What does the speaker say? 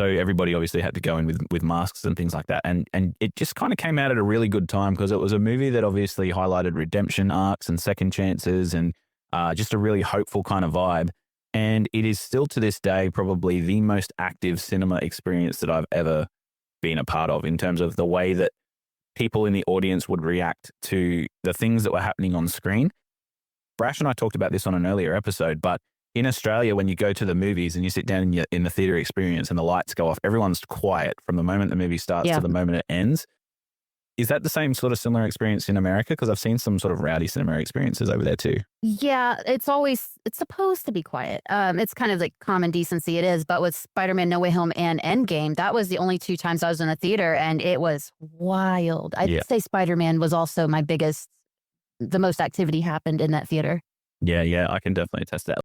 So everybody obviously had to go in with masks and things like that. And it just kind of came out at a really good time because it was a movie that obviously highlighted redemption arcs and second chances and just a really hopeful kind of vibe. And it is still to this day probably the most active cinema experience that I've ever been a part of in terms of the way that people in the audience would react to the things that were happening on screen. Brash and I talked about this on an earlier episode, but in Australia, when you go to the movies and you sit down in the theater experience and the lights go off, everyone's quiet from the moment the movie starts to Yeah. the moment it ends. Is that the same sort of similar experience in America? Because I've seen some sort of rowdy cinema experiences over there too. Yeah, it's supposed to be quiet. It's kind of like common decency it is, but with Spider-Man No Way Home and Endgame, that was the only 2 times I was in a theater and it was wild. Yeah. I'd say Spider-Man was also the most activity happened in that theater. Yeah, I can definitely attest to that.